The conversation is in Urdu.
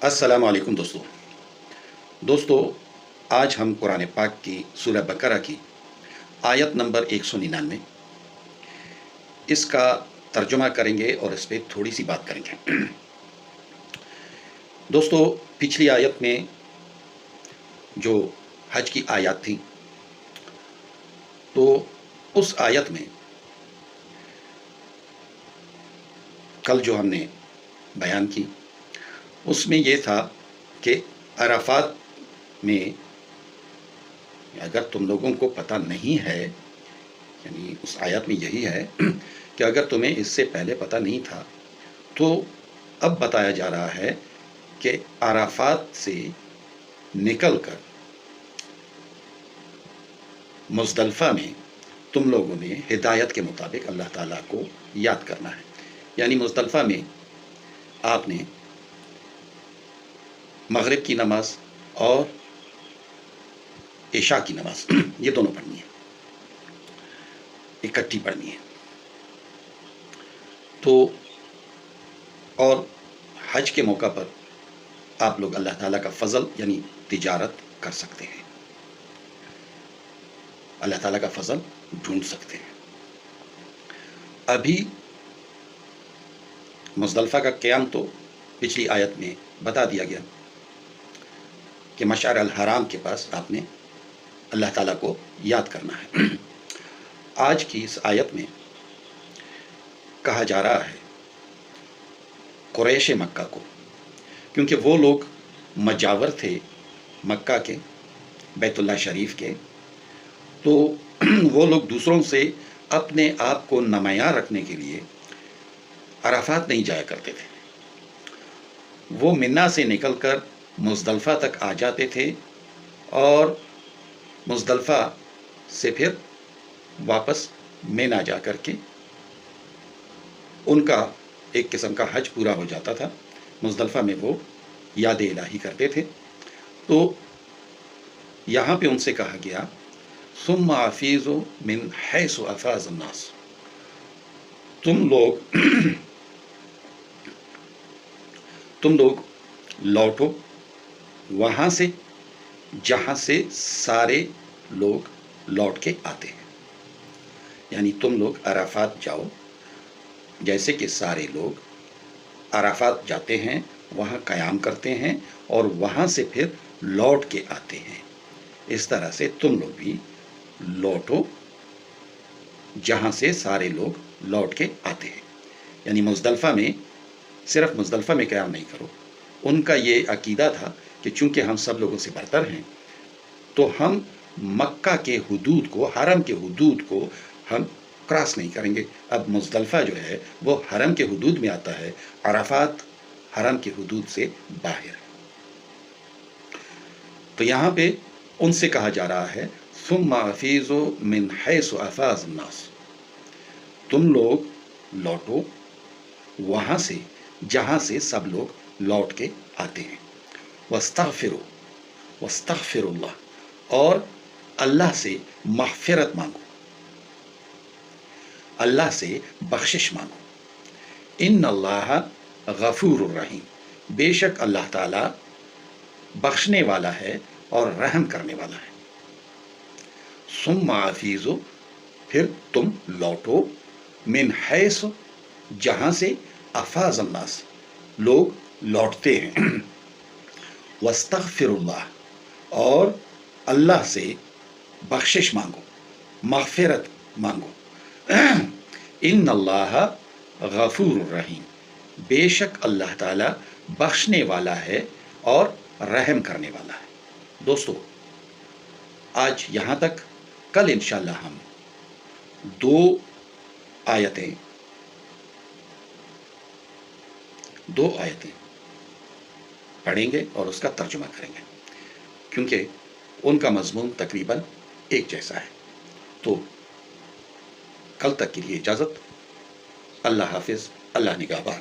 السلام علیکم دوستو آج ہم قرآن پاک کی سورہ بقرہ کی آیت نمبر 199 اس کا ترجمہ کریں گے اور اس پہ تھوڑی سی بات کریں گے۔ دوستو پچھلی آیت میں جو حج کی آیات تھی تو اس آیت میں کل جو ہم نے بیان کی اس میں یہ تھا کہ عرفات میں اگر تم لوگوں کو پتہ نہیں ہے، یعنی اس آیت میں یہی ہے کہ اگر تمہیں اس سے پہلے پتہ نہیں تھا تو اب بتایا جا رہا ہے کہ عرفات سے نکل کر مزدلفہ میں تم لوگوں نے ہدایت کے مطابق اللہ تعالیٰ کو یاد کرنا ہے۔ یعنی مزدلفہ میں آپ نے مغرب کی نماز اور عشاء کی نماز یہ دونوں پڑھنی ہے، اکٹھی پڑھنی ہے۔ تو اور حج کے موقع پر آپ لوگ اللہ تعالیٰ کا فضل یعنی تجارت کر سکتے ہیں، اللہ تعالیٰ کا فضل ڈھونڈ سکتے ہیں۔ ابھی مزدلفہ کا قیام تو پچھلی آیت میں بتا دیا گیا کہ مشعر الحرام کے پاس آپ نے اللہ تعالیٰ کو یاد کرنا ہے۔ آج کی اس آیت میں کہا جا رہا ہے قریش مکہ کو، کیونکہ وہ لوگ مجاور تھے مکہ کے، بیت اللہ شریف کے، تو وہ لوگ دوسروں سے اپنے آپ کو نمایاں رکھنے کے لیے عرفات نہیں جایا کرتے تھے۔ وہ منا سے نکل کر مزدلفہ تک آ جاتے تھے اور مزدلفہ سے پھر واپس منا جا کر کے ان کا ایک قسم کا حج پورا ہو جاتا تھا۔ مزدلفہ میں وہ یاد الہی کرتے تھے۔ تو یہاں پہ ان سے کہا گیا ثم افیضوا من حیث افاض الناس، تم لوگ لوٹو وہاں سے جہاں سے سارے لوگ لوٹ کے آتے ہیں۔ یعنی تم لوگ عرفات جاؤ جیسے کہ سارے لوگ عرفات جاتے ہیں، وہاں قیام کرتے ہیں اور وہاں سے پھر لوٹ کے آتے ہیں۔ اس طرح سے تم لوگ بھی لوٹو جہاں سے سارے لوگ لوٹ کے آتے ہیں۔ یعنی مزدلفہ میں صرف مزدلفہ میں قیام نہیں کرو۔ ان کا یہ عقیدہ تھا کہ چونکہ ہم سب لوگوں سے برتر ہیں تو ہم مکہ کے حدود کو، حرم کے حدود کو ہم کراس نہیں کریں گے۔ اب مزدلفہ جو ہے وہ حرم کے حدود میں آتا ہے، عرفات حرم کے حدود سے باہر۔ تو یہاں پہ ان سے کہا جا رہا ہے ثم افیضوا من حیث افاض الناس، تم لوگ لوٹو وہاں سے جہاں سے سب لوگ لوٹ کے آتے ہیں۔ واستغفروا اللہ، اور اللہ سے مغفرت مانگو، اللہ سے بخشش مانگو۔ ان اللہ غفور الرحیم، بے شک اللہ تعالیٰ بخشنے والا ہے اور رحم کرنے والا ہے۔ ثم افیضوا، پھر تم لوٹو، من حیث، جہاں سے افاض الناس، لوگ لوٹتے ہیں۔ واستغفروا اللہ، اور اللہ سے بخشش مانگو، مغفرت مانگو۔ ان اللہ غفور الرحیم، بے شک اللہ تعالیٰ بخشنے والا ہے اور رحم کرنے والا ہے۔ دوستو آج یہاں تک، کل انشاءاللہ ہم دو آیتیں پڑھیں گے اور اس کا ترجمہ کریں گے، کیونکہ ان کا مضمون تقریباً ایک جیسا ہے۔ تو کل تک کے لیے اجازت، اللہ حافظ، اللہ نگہبان۔